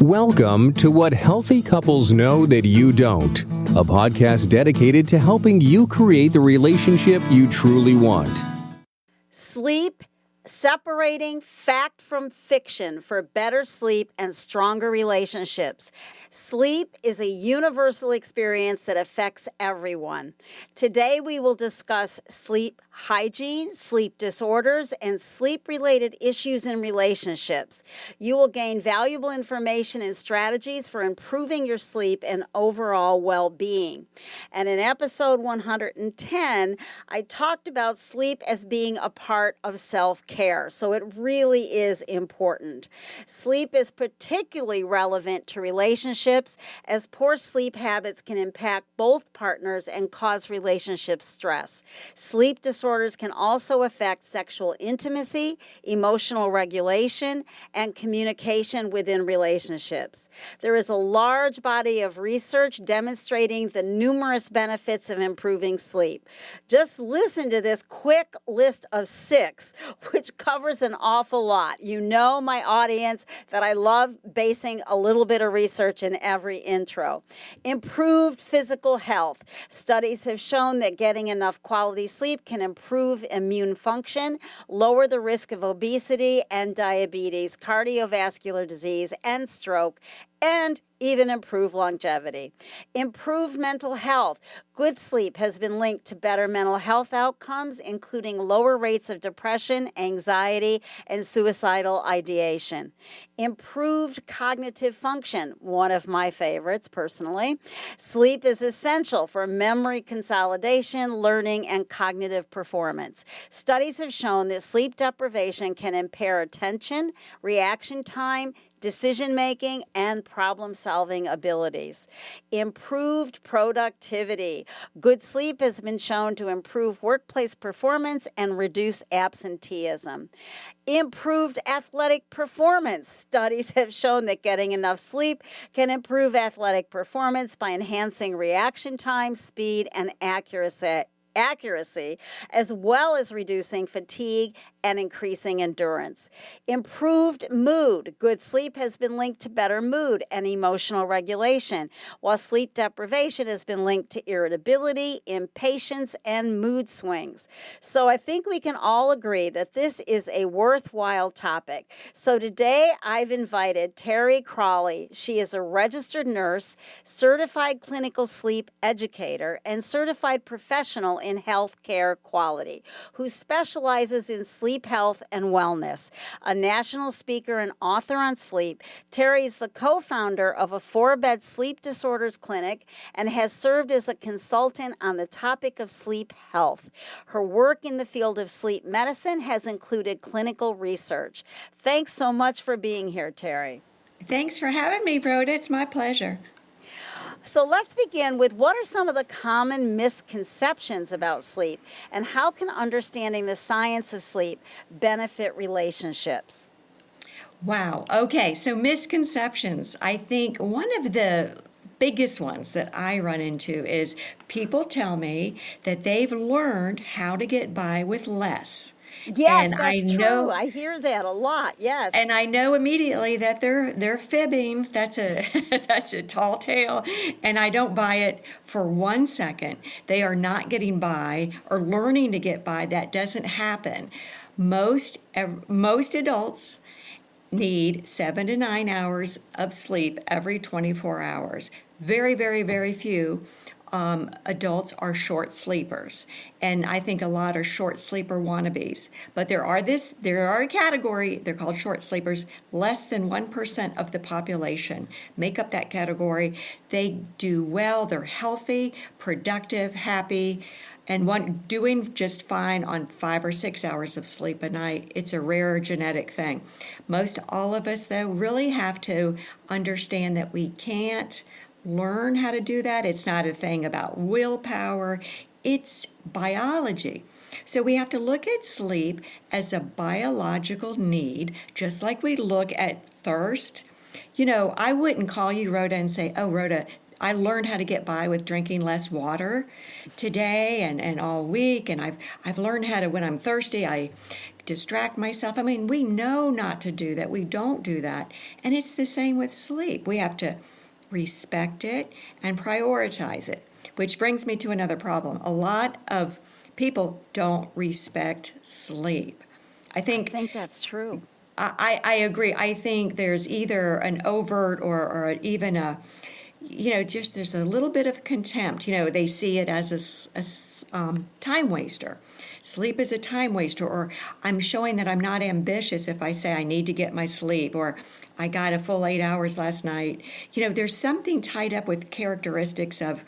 Welcome to What Healthy Couples Know That You Don't, a podcast dedicated to helping you create the relationship you truly want. Sleep, separating fact from fiction for better sleep and stronger relationships. Sleep is a universal experience that affects everyone. Today we will discuss sleep hygiene, sleep disorders, and sleep-related issues in relationships. You will gain valuable information and strategies for improving your sleep and overall well-being. And in episode 110, I talked about sleep as being a part of self-care, so it really is important. Sleep is particularly relevant to relationships, as poor sleep habits can impact both partners and cause relationship stress. Sleep disorders can also affect sexual intimacy, emotional regulation, and communication within relationships. There is a large body of research demonstrating the numerous benefits of improving sleep. Just listen to this quick list of 6, which covers an awful lot. You know, my audience, that I love basing a little bit of research in every intro. Improved physical health. Studies have shown that getting enough quality sleep can improve immune function, lower the risk of obesity and diabetes, cardiovascular disease, and stroke, and even improve longevity. Improved mental health. Good sleep has been linked to better mental health outcomes, including lower rates of depression, anxiety, and suicidal ideation. Improved cognitive function, one of my favorites personally. Sleep is essential for memory consolidation, learning, and cognitive performance. Studies have shown that sleep deprivation can impair attention, reaction time, decision-making, and problem-solving abilities. Improved productivity. Good sleep has been shown to improve workplace performance and reduce absenteeism. Improved athletic performance. Studies have shown that getting enough sleep can improve athletic performance by enhancing reaction time, speed, and accuracy, as well as reducing fatigue and increasing endurance. Improved mood. Good sleep has been linked to better mood and emotional regulation, while sleep deprivation has been linked to irritability, impatience, and mood swings. So I think we can all agree that this is a worthwhile topic. So today I've invited Terry Crawley. She is a registered nurse, certified clinical sleep educator, and certified professional in healthcare quality, who specializes in sleep health and wellness. A national speaker and author on sleep, Terry is the co-founder of a 4-bed sleep disorders clinic and has served as a consultant on the topic of sleep health. Her work in the field of sleep medicine has included clinical research. Thanks so much for being here, Terry. Thanks for having me, Rhoda. It's my pleasure. So let's begin with what are some of the common misconceptions about sleep, and how can understanding the science of sleep benefit relationships? Wow. Okay, so misconceptions. I think one of the biggest ones that I run into is people tell me that they've learned how to get by with less. Yes, And that's true. I hear that a lot. Yes. And I know immediately that they're fibbing. That's a that's a tall tale, and I don't buy it for 1 second. They are not getting by or learning to get by. That doesn't happen. Most adults need 7 to 9 hours of sleep every 24 hours. Very, very, very few adults are short sleepers, and I think a lot are short sleeper wannabes. But there are a category. They're called short sleepers. Less than 1% of the population make up that category. They do well. They're healthy, productive, happy, and doing just fine on 5 or 6 hours of sleep a night. It's a rare genetic thing. Most all of us, though, really have to understand that we can't learn how to do that. It's not a thing about willpower. It's biology. So we have to look at sleep as a biological need, just like we look at thirst. You know, I wouldn't call you, Rhoda, and say, oh, Rhoda, I learned how to get by with drinking less water today and all week, and I've learned how to, when I'm thirsty, I distract myself. I mean, we know not to do that. We don't do that. And it's the same with sleep. We have to respect it and prioritize it, which brings me to another problem. A lot of people don't respect sleep. I I think think that's true. I agree. I think there's either an overt or even a, just there's a little bit of contempt. They see it as a time waster. Sleep is a time waster, or I'm showing that I'm not ambitious if I say I need to get my sleep, or I got a full 8 hours last night. There's something tied up with characteristics of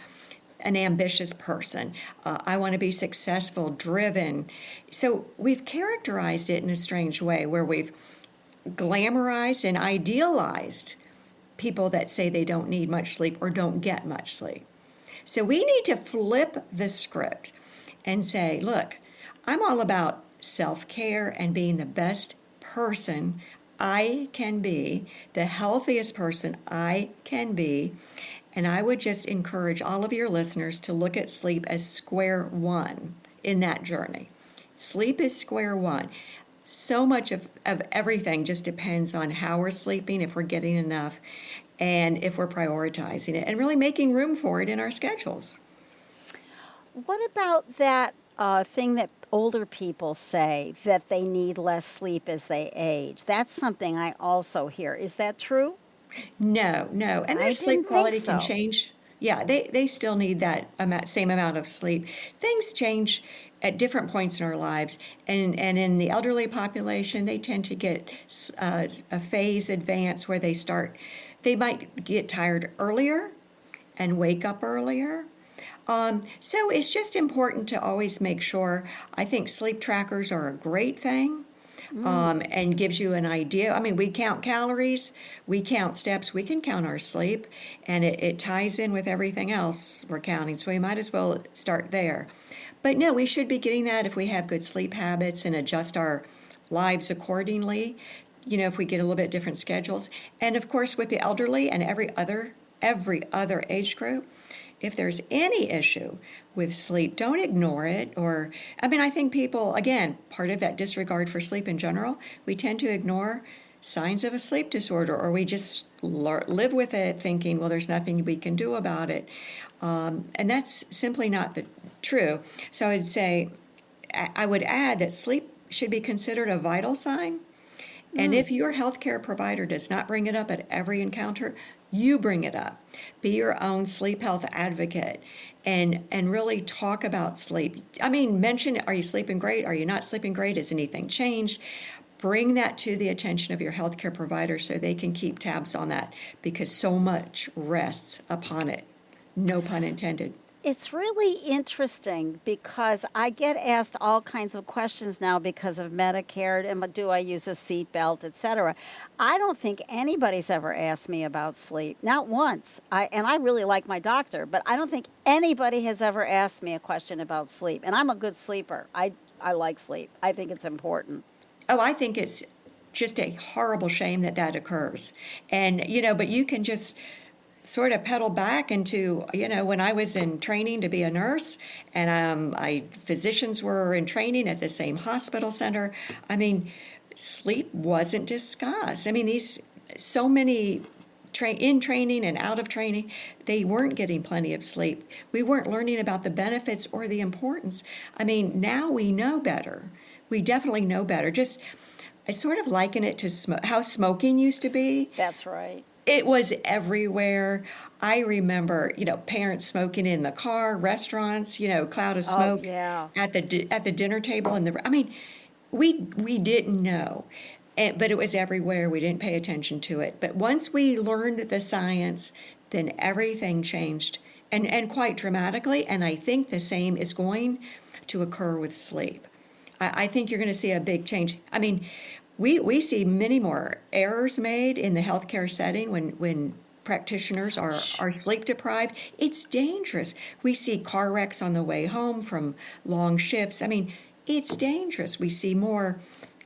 an ambitious person. I want to be successful, driven. So we've characterized it in a strange way where we've glamorized and idealized people that say they don't need much sleep or don't get much sleep. So we need to flip the script and say, look, I'm all about self-care and being the best person I can be, the healthiest person I can be. And I would just encourage all of your listeners to look at sleep as square one in that journey. Sleep is square one. So much of everything just depends on how we're sleeping, if we're getting enough, and if we're prioritizing it, and really making room for it in our schedules. What about that thing that older people say that they need less sleep as they age? That's something I also hear. Is that true? No, and their I sleep didn't quality think can so. change. Yeah, they still need that same amount of sleep. Things change at different points in our lives, and in the elderly population, they tend to get a phase advance where they might get tired earlier and wake up earlier. So it's just important to always make sure. I think sleep trackers are a great thing. And gives you an idea. I mean, we count calories, we count steps, we can count our sleep, and it ties in with everything else we're counting. So we might as well start there. But no, we should be getting that if we have good sleep habits and adjust our lives accordingly. If we get a little bit different schedules. And of course, with the elderly and every other age group, if there's any issue with sleep, don't ignore it. I think people, again, part of that disregard for sleep in general, we tend to ignore signs of a sleep disorder, or we just live with it thinking, well, there's nothing we can do about it. And that's simply not true. So I would add that sleep should be considered a vital sign. And if your healthcare provider does not bring it up at every encounter, you bring it up. Be your own sleep health advocate and really talk about sleep. I mean, mention, are you sleeping great? Are you not sleeping great? Has anything changed? Bring that to the attention of your healthcare provider so they can keep tabs on that, because so much rests upon it. No pun intended. It's really interesting because I get asked all kinds of questions now because of Medicare. Do I use a seatbelt, etc. I don't think anybody's ever asked me about sleep, not once. I really like my doctor, but I don't think anybody has ever asked me a question about sleep. And I'm a good sleeper. I like sleep. I think it's important. Oh, I think it's just a horrible shame that occurs. And, but you can just sort of pedal back into, when I was in training to be a nurse, and physicians were in training at the same hospital center. I mean, sleep wasn't discussed. I mean, so many in training and out of training, they weren't getting plenty of sleep. We weren't learning about the benefits or the importance. I mean, now we know better. We definitely know better. I sort of liken it to how smoking used to be. That's right. It was everywhere. I remember, parents smoking in the car, restaurants, cloud of smoke yeah. at the dinner table. We didn't know, but it was everywhere. We didn't pay attention to it. But once we learned the science, then everything changed, and quite dramatically. And I think the same is going to occur with sleep. I think you're going to see a big change. I mean, we see many more errors made in the healthcare setting when practitioners are sleep deprived. It's dangerous. We see car wrecks on the way home from long shifts. I mean, it's dangerous. We see more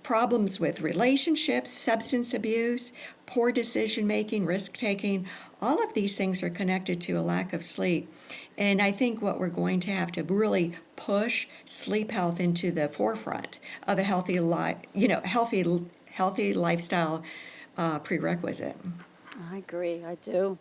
problems with relationships, substance abuse, poor decision making, risk taking. All of these things are connected to a lack of sleep. And I think what we're going to have to really push sleep health into the forefront of a healthy life, healthy lifestyle prerequisite. I agree, I do.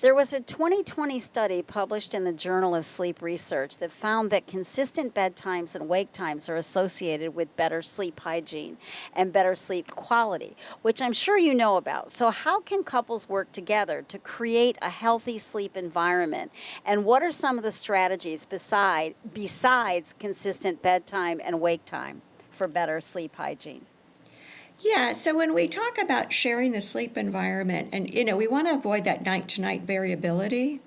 There was a 2020 study published in the Journal of Sleep Research that found that consistent bedtimes and wake times are associated with better sleep hygiene and better sleep quality, which I'm sure you know about. So how can couples work together to create a healthy sleep environment? And what are some of the strategies besides consistent bedtime and wake time for better sleep hygiene? Yeah, so when we talk about sharing the sleep environment, and we want to avoid that night-to-night variability,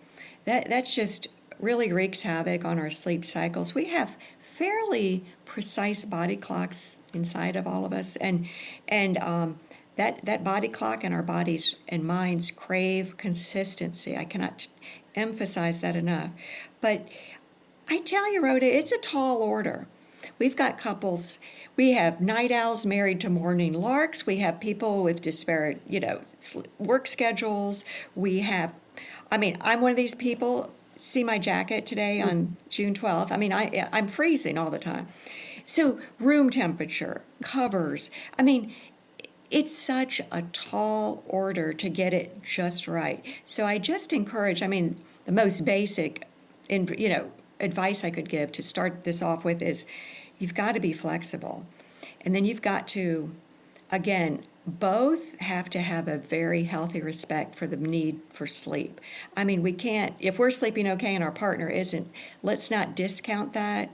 that's just really wreaks havoc on our sleep cycles. We have fairly precise body clocks inside of all of us, and that body clock and our bodies and minds crave consistency. I cannot emphasize that enough. But I tell you, Rhoda, it's a tall order. We've got couples. We have night owls married to morning larks. We have people with disparate, work schedules. I'm one of these people. See my jacket today on June 12th. I'm freezing all the time. So room temperature, covers. It's such a tall order to get it just right. So I just encourage, the most basic, advice I could give to start this off with is you've got to be flexible. And then you've got to, again, both have to have a very healthy respect for the need for sleep. We can't, if we're sleeping okay and our partner isn't, let's not discount that.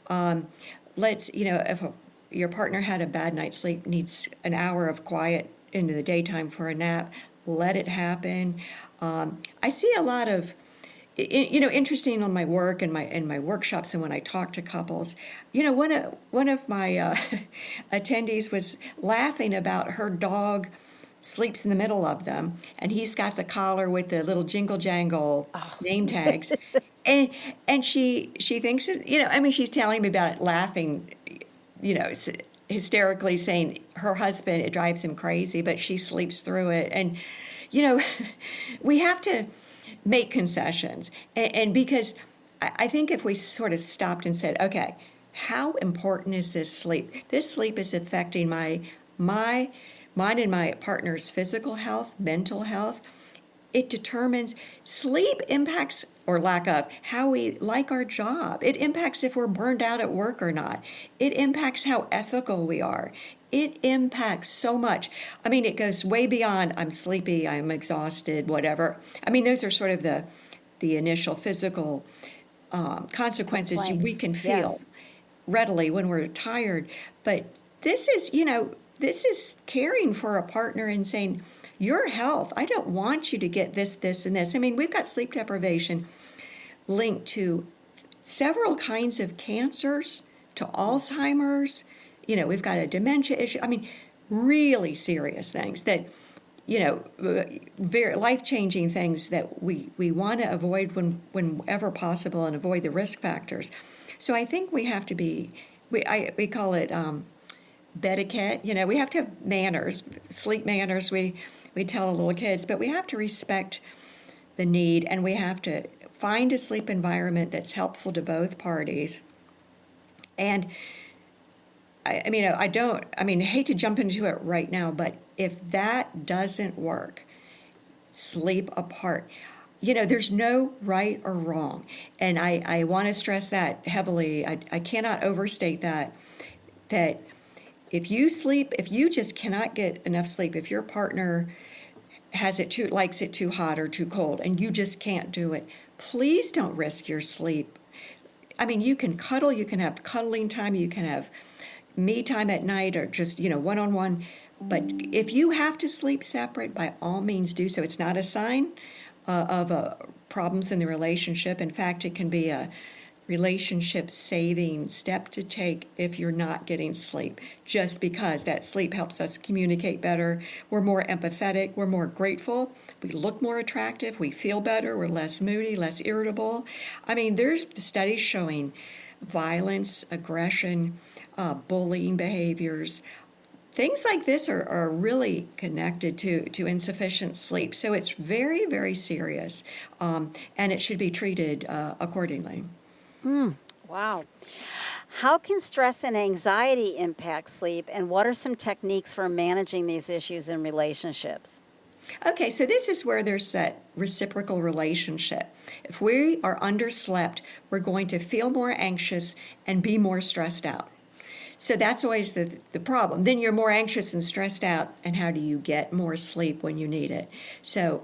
If your partner had a bad night's sleep, needs an hour of quiet into the daytime for a nap, let it happen. I see a lot of, interesting on my work and my workshops and when I talk to couples, one of my attendees was laughing about her dog sleeps in the middle of them, and he's got the collar with the little jingle jangle name tags, and she thinks she's telling me about it, laughing, hysterically saying her husband, it drives him crazy, but she sleeps through it, and we have to make concessions. And because I think if we sort of stopped and said, okay, how important is this sleep? This sleep is affecting mine and my partner's physical health, mental health. It determines sleep impacts, or lack of, how we like our job. It impacts if we're burned out at work or not. It impacts how ethical we are. It impacts so much. It goes way beyond I'm sleepy, I'm exhausted, whatever. Those are sort of the initial physical consequences we can feel readily when we're tired. But this is caring for a partner and saying, your health, I don't want you to get this, this, and this. We've got sleep deprivation linked to several kinds of cancers, to Alzheimer's. We've got a dementia issue. Really serious things that, very life-changing things that we want to avoid whenever possible and avoid the risk factors. So I think we have to be, we call it etiquette. We have to have manners, sleep manners. We tell little kids, but we have to respect the need, and we have to find a sleep environment that's helpful to both parties. And I hate to jump into it right now, but if that doesn't work, sleep apart. There's no right or wrong. And I want to stress that heavily. I cannot overstate that if you just cannot get enough sleep, if your partner likes it too hot or too cold, and you just can't do it, please don't risk your sleep. You can cuddle, you can have cuddling time, you can have me time at night, or just, one-on-one. But if you have to sleep separate, by all means do so. It's not a sign of problems in the relationship. In fact, it can be a relationship-saving step to take if you're not getting sleep, just because that sleep helps us communicate better. We're more empathetic. We're more grateful. We look more attractive. We feel better. We're less moody, less irritable. There's studies showing violence, aggression, bullying behaviors, things like this are really connected to insufficient sleep. So it's very, very serious, and it should be treated accordingly. Wow. How can stress and anxiety impact sleep, and what are some techniques for managing these issues in relationships? Okay, so this is where there's that reciprocal relationship. If we are underslept, we're going to feel more anxious and be more stressed out. So that's always the problem. Then you're more anxious and stressed out, and how do you get more sleep when you need it? So,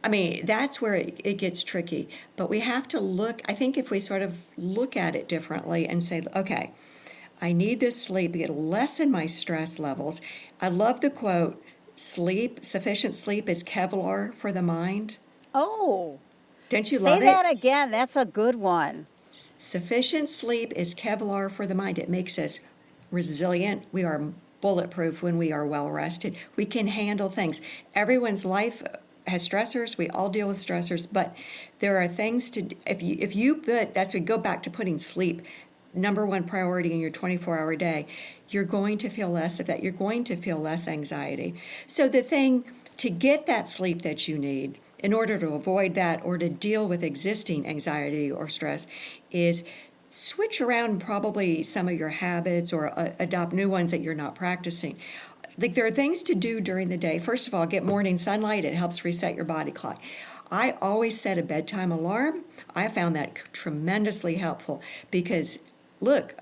I mean, that's where it gets tricky. But we have to look, I think if we sort of look at it differently and say, okay, I need this sleep to lessen my stress levels. I love the quote, sufficient sleep is Kevlar for the mind. Oh, Don't you say love that it? again. That's a good one. Sufficient sleep is Kevlar for the mind. It makes us resilient. We are bulletproof when we are well rested. We can handle things. Everyone's life has stressors. We all deal with stressors, but there are things to, if you put, that's we go back to putting sleep number one priority in your 24-hour day, you're going to feel less of that. You're going to feel less anxiety. So the thing to get that sleep that you need in order to avoid that or to deal with existing anxiety or stress is switch around probably some of your habits or adopt new ones that you're not practicing. Like there are things to do during the day. First of all, get morning sunlight. It helps reset your body clock. I always set a bedtime alarm. I found that tremendously helpful because, look,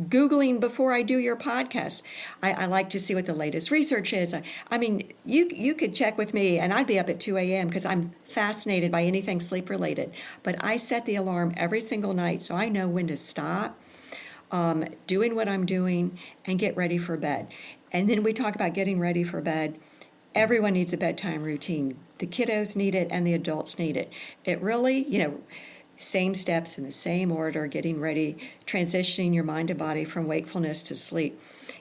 Googling before I do your podcast, I like to see what the latest research is. I mean, you could check with me, and I'd be up at 2 a.m. because I'm fascinated by anything sleep-related. But I set the alarm every single night so I know when to stop doing what I'm doing and get ready for bed. And then we talk about getting ready for bed. Everyone needs a bedtime routine. The kiddos need it and the adults need it. It really, same steps in the same order, getting ready, transitioning your mind and body from wakefulness to sleep.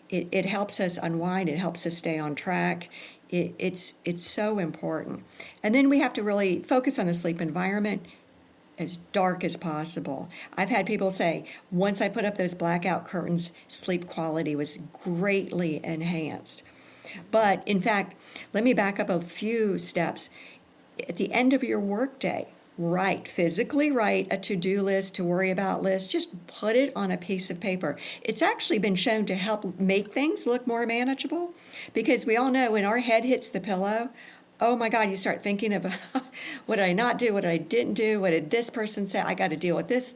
It helps us unwind. It helps us stay on track. It's so important. And then we have to really focus on the sleep environment as dark as possible. I've had people say, once I put up those blackout curtains, sleep quality was greatly enhanced. But in fact, let me back up a few steps. At the end of your workday, physically write a to-do list, to worry about list. Just put it on a piece of paper. It's actually been shown to help make things look more manageable because we all know when our head hits the pillow, oh my God, you start thinking of what did I not do, what did I didn't do, what did this person say, I got to deal with this.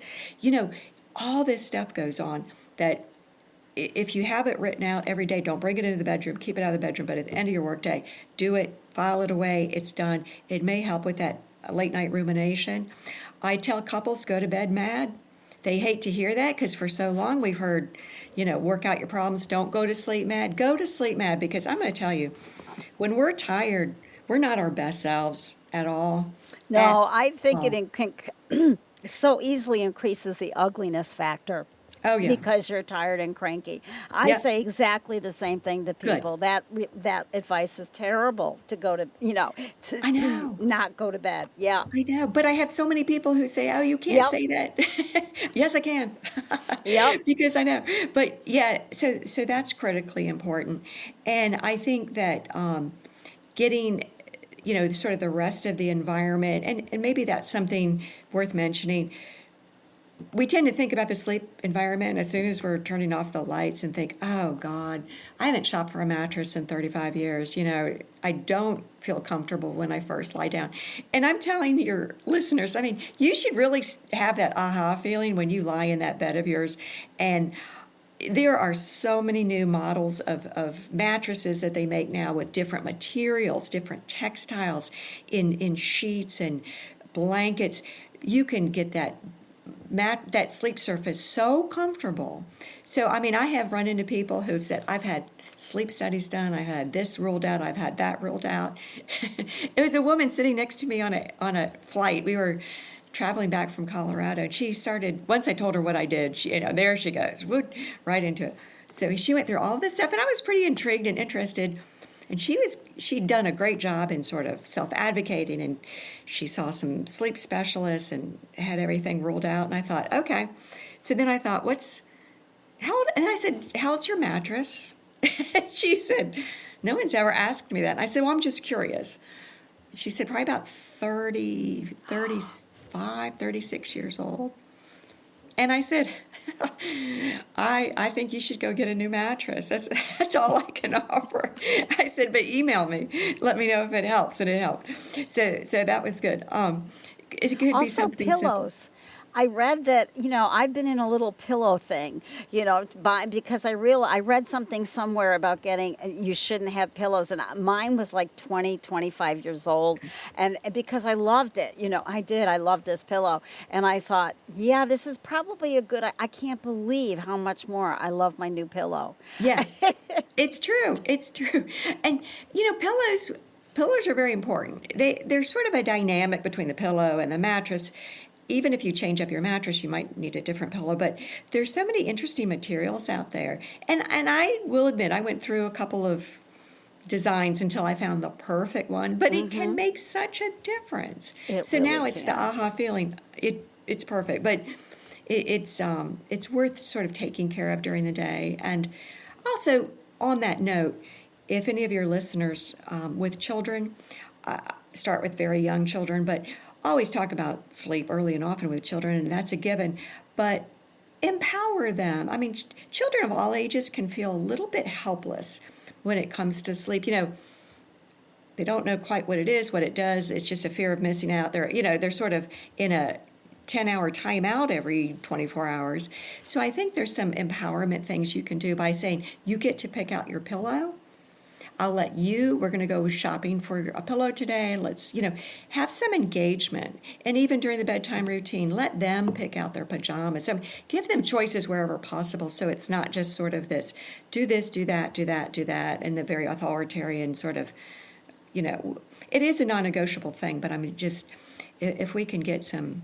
All this stuff goes on that if you have it written out every day, don't bring it into the bedroom, keep it out of the bedroom, but at the end of your workday, do it, file it away, it's done. It may help with that late night rumination. I tell couples, go to bed mad. They hate to hear that because for so long we've heard, work out your problems, don't go to sleep mad. Go to sleep mad because I'm going to tell you, when we're tired, we're not our best selves at all. No, I think it so easily increases the ugliness factor. Oh, yeah. Because you're tired and cranky. I say exactly the same thing to people. That advice is terrible to go to, to not go to bed. Yeah. I know, but I have so many people who say, oh, you can't say that. Yes, I can. Yep. Because I know. But yeah, so that's critically important. And I think that getting, sort of the rest of the environment, and maybe that's something worth mentioning. We tend to think about the sleep environment as soon as we're turning off the lights and think, oh, God, I haven't shopped for a mattress in 35 years. I don't feel comfortable when I first lie down. And I'm telling your listeners, you should really have that aha feeling when you lie in that bed of yours. And there are so many new models of mattresses that they make now with different materials, different textiles in sheets and blankets. You can get that sleep surface so comfortable. So, I have run into people who've said, I've had sleep studies done, I've had this ruled out, I've had that ruled out. It was a woman sitting next to me on a flight. We were traveling back from Colorado, and she started, once I told her what I did, there she goes, right into it. So she went through all this stuff, and I was pretty intrigued and interested. And she'd done a great job in sort of self-advocating, and she saw some sleep specialists and had everything ruled out. And I thought, okay. So then I thought, and I said, how old's your mattress? She said, no one's ever asked me that. And I said, well, I'm just curious. She said, probably about 30, 35, 36 years old. And I said, I think you should go get a new mattress. That's all I can offer. I said, but email me. Let me know if it helps. And it helped. So that was good. It could be Also, something simple. pillows. I read that, I've been in a little pillow thing, because I read something somewhere about you shouldn't have pillows. And mine was like 20, 25 years old. And because I loved it, I loved this pillow. And I thought, yeah, this is probably I can't believe how much more I love my new pillow. Yeah, it's true. It's true. And, pillows are very important. They're sort of a dynamic between the pillow and the mattress. Even if you change up your mattress, you might need a different pillow. But there's so many interesting materials out there. And I will admit, I went through a couple of designs until I found the perfect one. But it can make such a difference. So now it's the aha feeling. It's perfect. But it's worth sort of taking care of during the day. And also, on that note, if any of your listeners with children, start with very young children, but always talk about sleep early and often with children, and that's a given, but empower them. I mean, children of all ages can feel a little bit helpless when it comes to sleep. They don't know quite what it is, what it does. It's just a fear of missing out. They're sort of in a 10-hour timeout every 24 hours. So I think there's some empowerment things you can do by saying, you get to pick out your pillow. I'll let we're going to go shopping for a pillow today. Let's, have some engagement. And even during the bedtime routine, let them pick out their pajamas. So give them choices wherever possible, so it's not just sort of this, do that, do that, and the very authoritarian sort of, it is a non-negotiable thing, but I mean, just if we can get some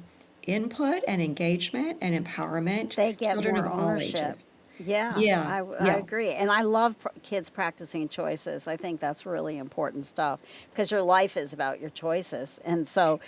input and engagement and empowerment, they get children more of all ownership. ages. Yeah, I agree. And I love kids practicing choices. I think that's really important stuff because your life is about your choices. And so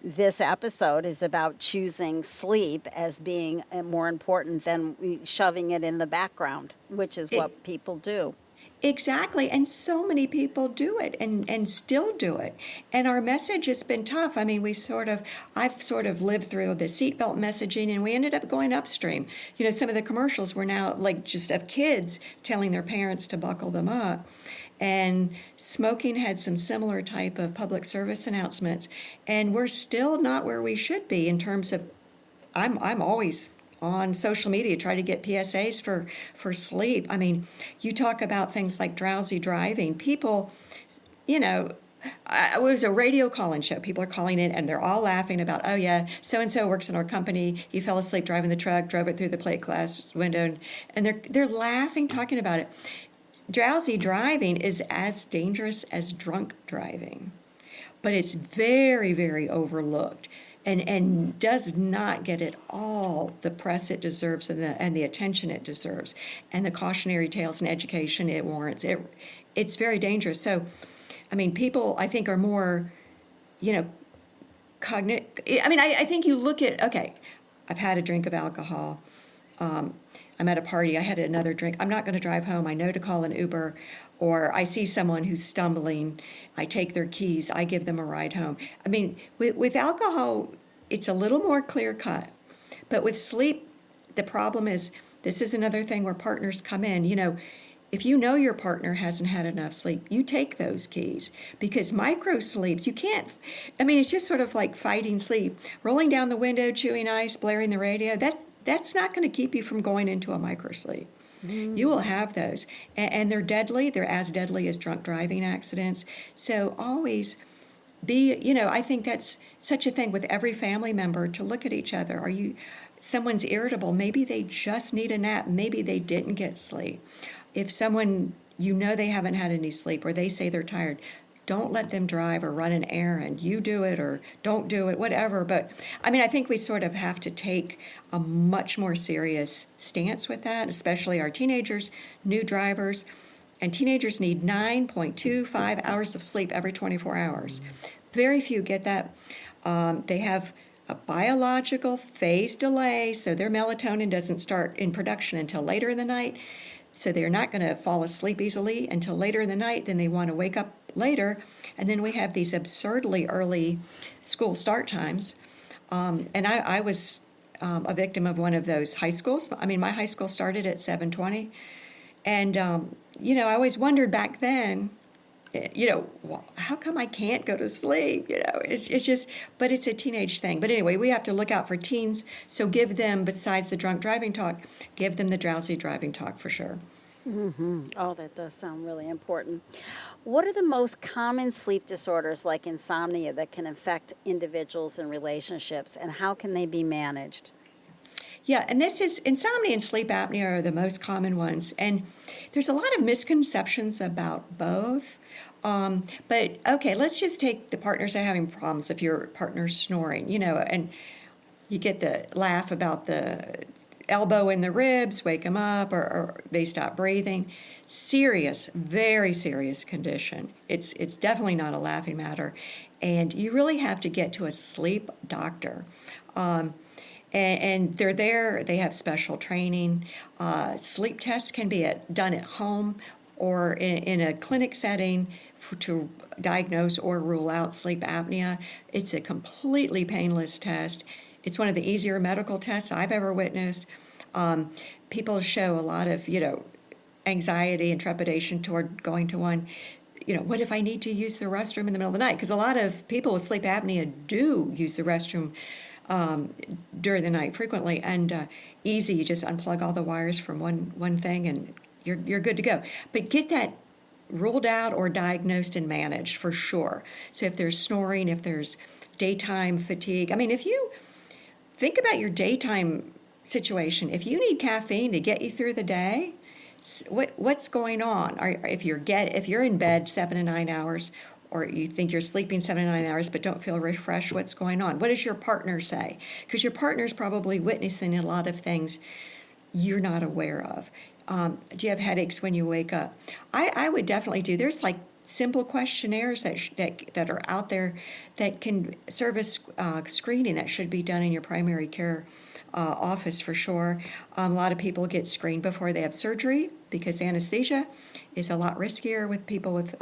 this episode is about choosing sleep as being more important than shoving it in the background, which is what people do. Exactly. And so many people do it and still do it. And our message has been tough. I mean, I've sort of lived through the seatbelt messaging, and we ended up going upstream. Some of the commercials were now like just of kids telling their parents to buckle them up. And smoking had some similar type of public service announcements. And we're still not where we should be in terms of, I'm always on social media, try to get PSAs for sleep. I mean, you talk about things like drowsy driving. People, it was a radio call-in show. People are calling in and they're all laughing about, oh yeah, so-and-so works in our company. You fell asleep driving the truck, drove it through the plate glass window. And they're laughing, talking about it. Drowsy driving is as dangerous as drunk driving, but it's very, very overlooked. And does not get at all the press it deserves and the attention it deserves and the cautionary tales and education it warrants. It's very dangerous. So, I mean, people, I think, are more, cognitive. I mean, I think you look at, okay, I've had a drink of alcohol. I'm at a party. I had another drink. I'm not going to drive home. I know to call an Uber. Or I see someone who's stumbling. I take their keys. I give them a ride home. I mean, with alcohol, it's a little more clear cut. But with sleep, the problem is, this is another thing where partners come in. If you know your partner hasn't had enough sleep, you take those keys. Because micro sleeps, you can't, it's just sort of like fighting sleep. Rolling down the window, chewing ice, blaring the radio, that's not going to keep you from going into a micro sleep. You will have those. And they're deadly. They're as deadly as drunk driving accidents. So always be, I think that's such a thing with every family member to look at each other. Someone's irritable. Maybe they just need a nap. Maybe they didn't get sleep. If someone, they haven't had any sleep or they say they're tired, don't let them drive or run an errand. You do it or don't do it, whatever. But I think we sort of have to take a much more serious stance with that, especially our teenagers, new drivers. And teenagers need 9.25 hours of sleep every 24 hours. Very few get that. They have a biological phase delay, so their melatonin doesn't start in production until later in the night. So they're not going to fall asleep easily until later in the night. Then they want to wake up later. And then we have these absurdly early school start times. And I was a victim of one of those high schools. I mean, my high school started at 7:20. And, I always wondered back then, well, how come I can't go to sleep? It's just, but it's a teenage thing. But anyway, we have to look out for teens. So give them, besides the drunk driving talk, give them the drowsy driving talk for sure. Oh, that does sound really important. What are the most common sleep disorders like insomnia that can affect individuals and relationships, and how can they be managed? Yeah, and this is insomnia and sleep apnea are the most common ones. And there's a lot of misconceptions about both. But okay, let's just take the partners that are having problems. If your partner's snoring, and you get the laugh about the elbow in the ribs, wake them up, or they stop breathing. Serious, very serious condition. It's definitely not a laughing matter. And you really have to get to a sleep doctor. And they're there, they have special training. Sleep tests can be done at home or in a clinic setting to diagnose or rule out sleep apnea. It's a completely painless test. It's one of the easier medical tests I've ever witnessed. People show a lot of, anxiety and trepidation toward going to one. What if I need to use the restroom in the middle of the night? Because a lot of people with sleep apnea do use the restroom during the night frequently, and easy. You just unplug all the wires from one thing, and you're good to go. But get that ruled out or diagnosed and managed for sure. So if there's snoring, if there's daytime fatigue, if you think about your daytime situation, if you need caffeine to get you through the day, what's going on? If you're in bed 7 to 9 hours, or you think you're sleeping 7 to 9 hours but don't feel refreshed, what's going on? What does your partner say? Because your partner's probably witnessing a lot of things you're not aware of. Do you have headaches when you wake up? I would definitely do. There's like simple questionnaires that are out there that can serve as screening that should be done in your primary care office for sure. A lot of people get screened before they have surgery because anesthesia is a lot riskier with people with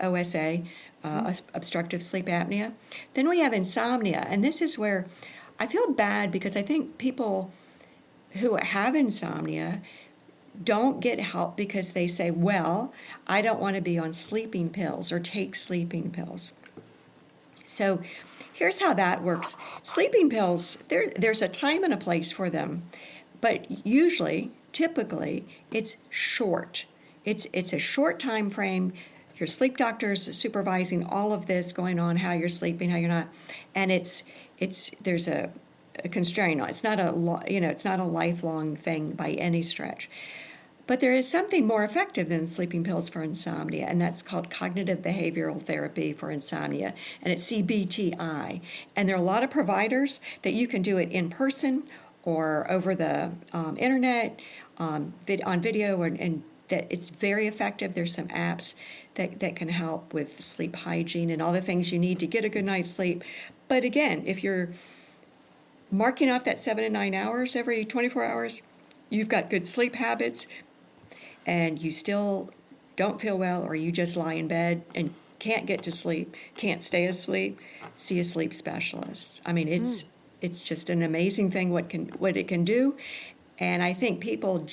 OSA, obstructive sleep apnea. Then we have insomnia, and this is where I feel bad because I think people who have insomnia don't get help because they say, well, I don't want to be on sleeping pills or take sleeping pills. So here's how that works. Sleeping pills, there's a time and a place for them, but typically, it's short. It's a short time frame. Your sleep doctor's supervising all of this going on, how you're sleeping, how you're not, and there's a constraint. It's not a lifelong thing by any stretch. But there is something more effective than sleeping pills for insomnia, and that's called cognitive behavioral therapy for insomnia, and it's CBTI. And there are a lot of providers that you can do it in person or over the internet, on video, and that it's very effective. There's some apps that can help with sleep hygiene and all the things you need to get a good night's sleep. But again, if you're marking off that 7 to 9 hours every 24 hours, you've got good sleep habits, and you still don't feel well, or you just lie in bed and can't get to sleep, can't stay asleep, see a sleep specialist. It's just an amazing thing what it can do. And I think people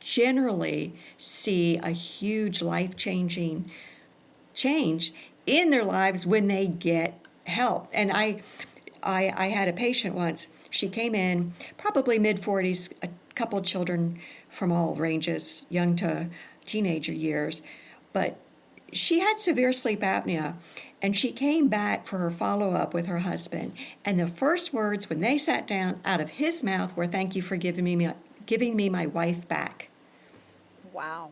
generally see a huge life-changing change in their lives when they get help. And I had a patient once. She came in, probably mid-40s, a couple of children from all ranges, young to teenager years, but she had severe sleep apnea, and she came back for her follow-up with her husband, and the first words when they sat down out of his mouth were, "Thank you for giving me my wife back." Wow.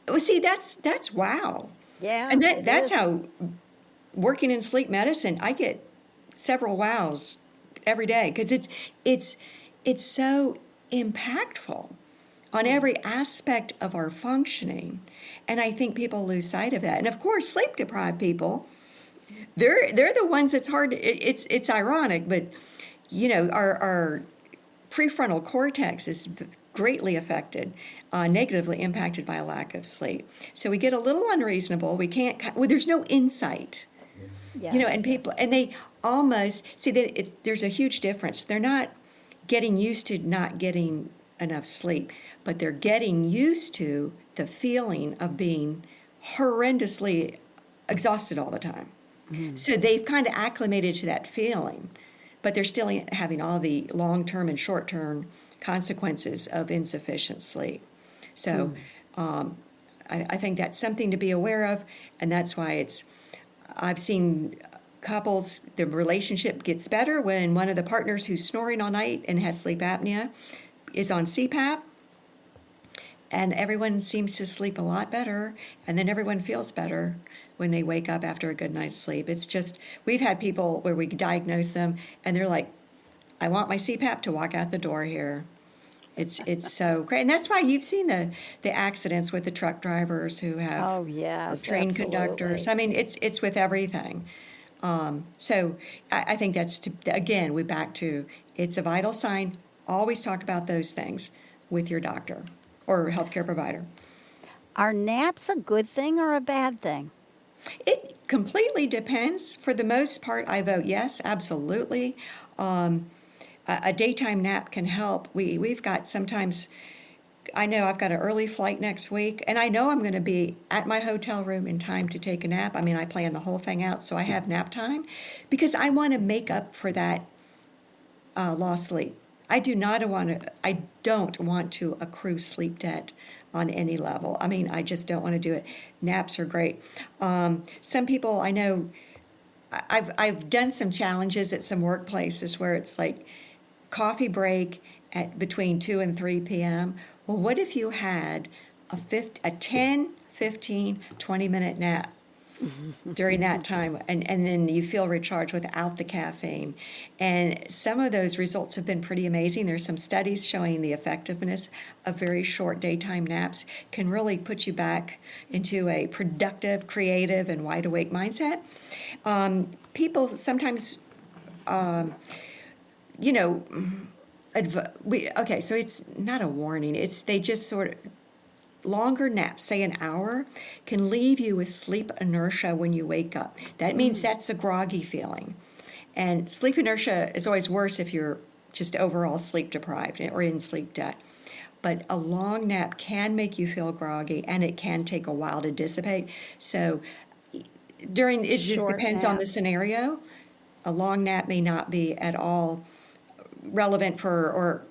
Well, see, that's wow. Yeah. And that's how, working in sleep medicine, I get several wows every day because it's so impactful on every aspect of our functioning. And I think people lose sight of that. And of course, sleep-deprived people, they're the ones that's hard. It's ironic, but our prefrontal cortex is greatly affected negatively impacted by a lack of sleep. So we get a little unreasonable. We can't, well, there's no insight. And people, and they almost see that there's a huge difference. They're not getting used to not getting enough sleep, but they're getting used to the feeling of being horrendously exhausted all the time. So they've kind of acclimated to that feeling, but they're still having all the long-term and short-term consequences of insufficient sleep. So I think that's something to be aware of, and that's why I've seen couples, the relationship gets better when one of the partners who's snoring all night and has sleep apnea is on CPAP, and everyone seems to sleep a lot better, and then everyone feels better when they wake up after a good night's sleep. It's just, we've had people where we diagnose them, and they're like, I want my CPAP to walk out the door here. It's so great. And that's why you've seen the accidents with the truck drivers who have Oh, yes, train absolutely. conductors. I mean, it's with everything. So I think again, we're back to, it's a vital sign. Always talk about those things with your doctor or healthcare provider. Are naps a good thing or a bad thing? It completely depends. For the most part, I vote yes, absolutely. A daytime nap can help. We've got sometimes, I know I've got an early flight next week, and I know I'm going to be at my hotel room in time to take a nap. I mean, I plan the whole thing out, so I have nap time because I want to make up for that lost sleep. I don't want to accrue sleep debt on any level. I mean, I just don't want to do it. Naps are great. Some people I know, I've done some challenges at some workplaces where it's like coffee break at between 2 and 3 p.m. Well, what if you had a 10, 15, 20-minute nap during that time, and then you feel recharged without the caffeine? And some of those results have been pretty amazing. There's some studies showing the effectiveness of very short daytime naps can really put you back into a productive, creative, and wide-awake mindset. People sometimes, so it's not a warning. They just sort of, longer naps, say an hour, can leave you with sleep inertia when you wake up. That means that's a groggy feeling. And sleep inertia is always worse if you're just overall sleep deprived or in sleep debt. But a long nap can make you feel groggy, and it can take a while to dissipate. So it just Short depends on the naps. scenario. A long nap may not be at all relevant or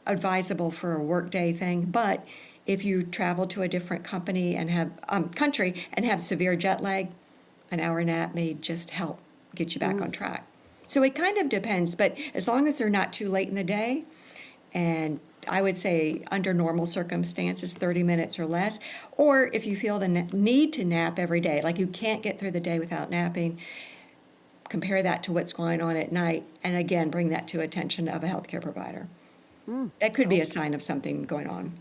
advisable for a workday thing, but if you travel to a different country and have severe jet lag, an hour nap may just help get you back on track. So it kind of depends, but as long as they're not too late in the day, and I would say under normal circumstances, 30 minutes or less, or if you feel the need to nap every day, like you can't get through the day without napping, compare that to what's going on at night, and again, bring that to attention of a healthcare provider. That could be a sign of something going on.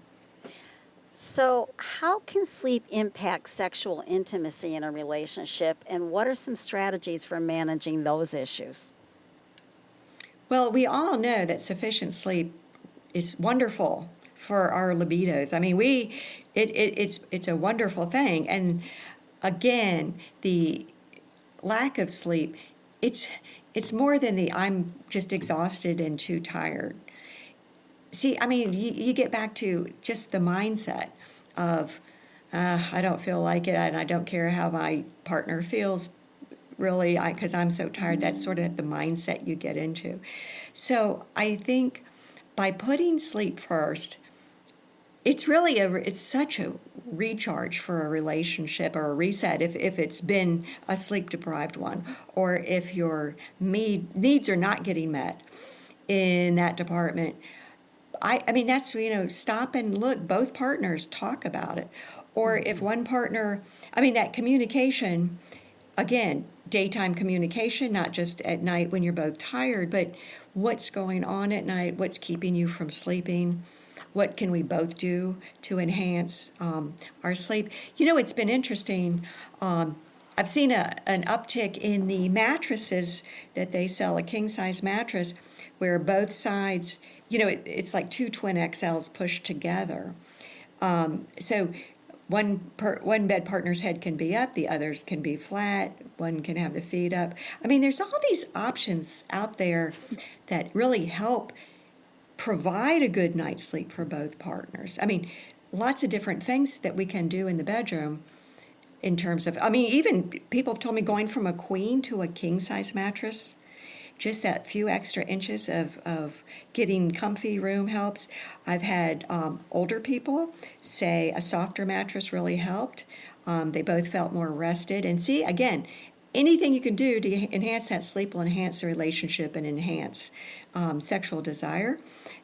So, how can sleep impact sexual intimacy in a relationship, and what are some strategies for managing those issues? Well, we all know that sufficient sleep is wonderful for our libidos. I mean, it's a wonderful thing. And again, the lack of sleep, it's more than I'm just exhausted and too tired. See, I mean, you get back to just the mindset of, I don't feel like it, and I don't care how my partner feels, really, because I'm so tired. That's sort of the mindset you get into. So I think by putting sleep first, it's such a recharge for a relationship or a reset if it's been a sleep-deprived one, or if your needs are not getting met in that department. I mean, that's, stop and look, both partners talk about it. Or if one partner, that communication, again, daytime communication, not just at night when you're both tired, but what's going on at night, what's keeping you from sleeping, what can we both do to enhance our sleep. It's been interesting. I've seen an uptick in the mattresses that they sell, a king-size mattress, where both sides, it's like two twin XLs pushed together. So one bed partner's head can be up, the others can be flat, one can have the feet up. I mean, there's all these options out there that really help provide a good night's sleep for both partners. I mean, lots of different things that we can do in the bedroom in terms of, I mean, even people have told me going from a queen to a king size mattress, just that few extra inches of getting comfy room helps. I've had older people say a softer mattress really helped. They both felt more rested. And see, again, anything you can do to enhance that sleep will enhance the relationship and enhance sexual desire.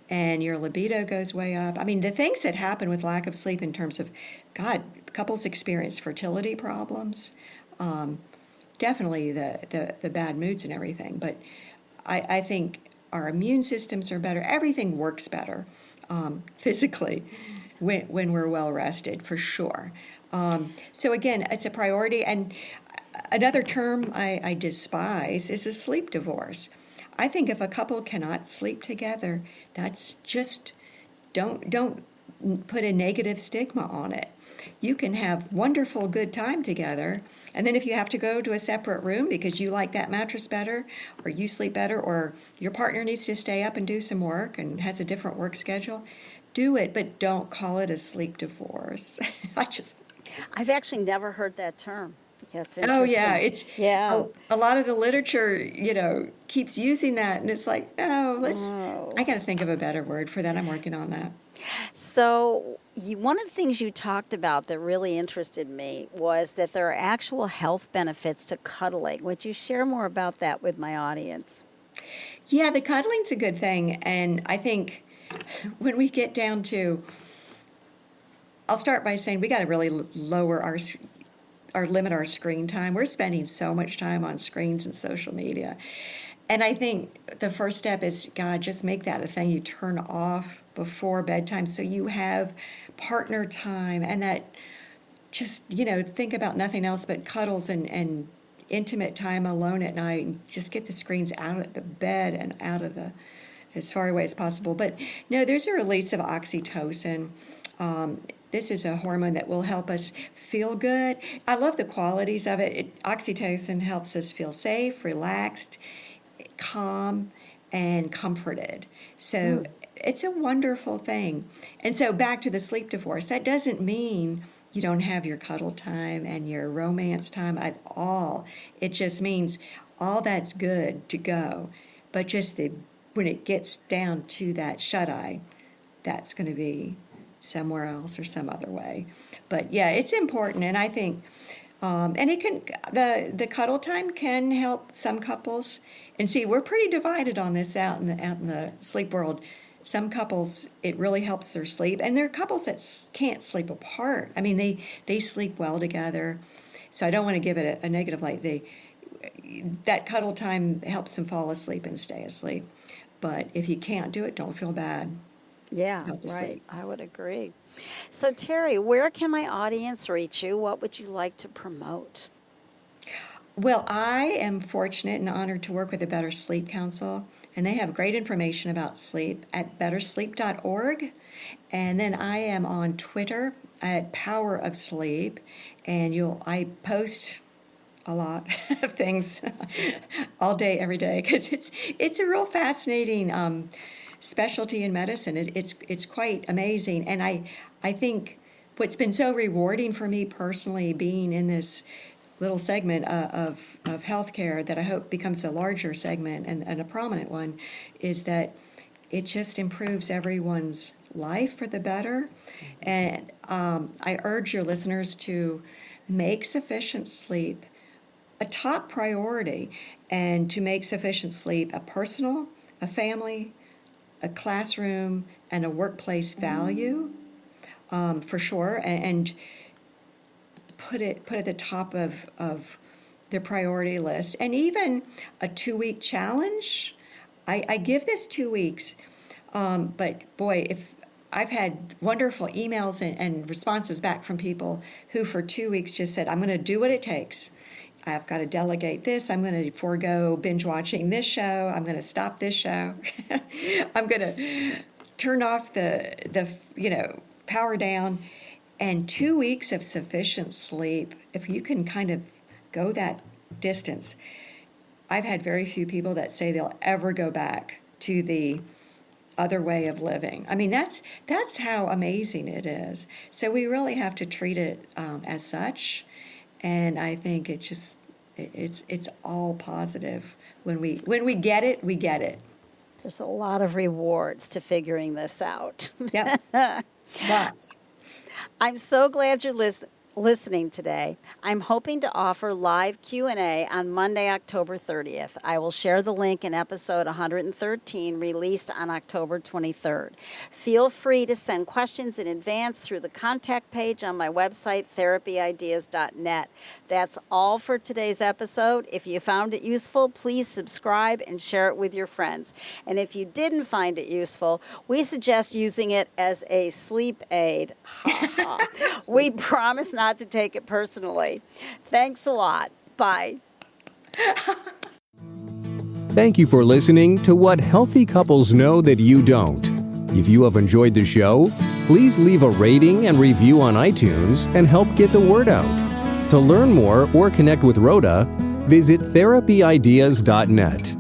And your libido goes way up. I mean, the things that happen with lack of sleep in terms of, God, couples experience fertility problems, definitely the bad moods and everything. But I think our immune systems are better. Everything works better physically when we're well rested, for sure. So again, it's a priority. And another term I despise is a sleep divorce. I think if a couple cannot sleep together, that's just, don't put a negative stigma on it. You can have wonderful good time together, and then if you have to go to a separate room because you like that mattress better, or you sleep better, or your partner needs to stay up and do some work and has a different work schedule, do it, but don't call it a sleep divorce. I've actually never heard that term. Yeah, it's Oh yeah, interesting. it's Yeah. a lot of the literature, keeps using that, and it's like, no, Oh. I got to think of a better word for that. I'm working on that. So, one of the things you talked about that really interested me was that there are actual health benefits to cuddling. Would you share more about that with my audience? Yeah, the cuddling's a good thing, and I think when we get down to, I'll start by saying we got to really lower our limit our screen time. We're spending so much time on screens and social media. And I think the first step is, God, just make that a thing you turn off before bedtime so you have partner time and that just, think about nothing else but cuddles and intimate time alone at night, and just get the screens out of the bed and out of as far away as possible. But no, there's a release of oxytocin. This is a hormone that will help us feel good. I love the qualities of it. Oxytocin helps us feel safe, relaxed, calm, and comforted. So it's a wonderful thing. And so back to the sleep divorce, that doesn't mean you don't have your cuddle time and your romance time at all. It just means all that's good to go. But just when it gets down to that shut-eye, that's going to be somewhere else or some other way. But yeah, it's important, and I think, and it can, the cuddle time can help some couples. And see, we're pretty divided on this out in the sleep world. Some couples, it really helps their sleep, and there are couples that can't sleep apart. I mean, they sleep well together. So I don't want to give it a negative light. That cuddle time helps them fall asleep and stay asleep. But if you can't do it, don't feel bad. Yeah, Help to right. sleep. I would agree. So, Terry, where can my audience reach you? What would you like to promote? Well, I am fortunate and honored to work with the Better Sleep Council, and they have great information about sleep at bettersleep.org. And then I am on Twitter at Power of Sleep, and I post a lot of things all day, every day, because it's a real fascinating specialty in medicine. It's quite amazing, and I think what's been so rewarding for me personally, being in this little segment of healthcare that I hope becomes a larger segment and a prominent one, is that it just improves everyone's life for the better. And I urge your listeners to make sufficient sleep a top priority, and to make sufficient sleep a personal, a family, a classroom, and a workplace value, for sure, and put it at the top of the priority list. And even a 2-week challenge. I give this 2 weeks, but boy, if I've had wonderful emails and responses back from people who for 2 weeks just said, I'm going to do what it takes. I've got to delegate this. I'm going to forego binge watching this show. I'm going to stop this show. I'm going to turn off the power down, and 2 weeks of sufficient sleep, if you can kind of go that distance. I've had very few people that say they'll ever go back to the other way of living. I mean, that's how amazing it is. So we really have to treat it as such, and I think it's all positive. When we get it, we get it. There's a lot of rewards to figuring this out. Yep, lots. I'm so glad you're listening today. I'm hoping to offer live Q&A on Monday, October 30th. I will share the link in episode 113, released on October 23rd. Feel free to send questions in advance through the contact page on my website, therapyideas.net. That's all for today's episode. If you found it useful, please subscribe and share it with your friends. And if you didn't find it useful, we suggest using it as a sleep aid. We promise not to take it personally. Thanks a lot. Bye. Thank you for listening to What Healthy Couples Know That You Don't. If you have enjoyed the show, please leave a rating and review on iTunes and help get the word out. To learn more or connect with Rhoda, visit therapyideas.net.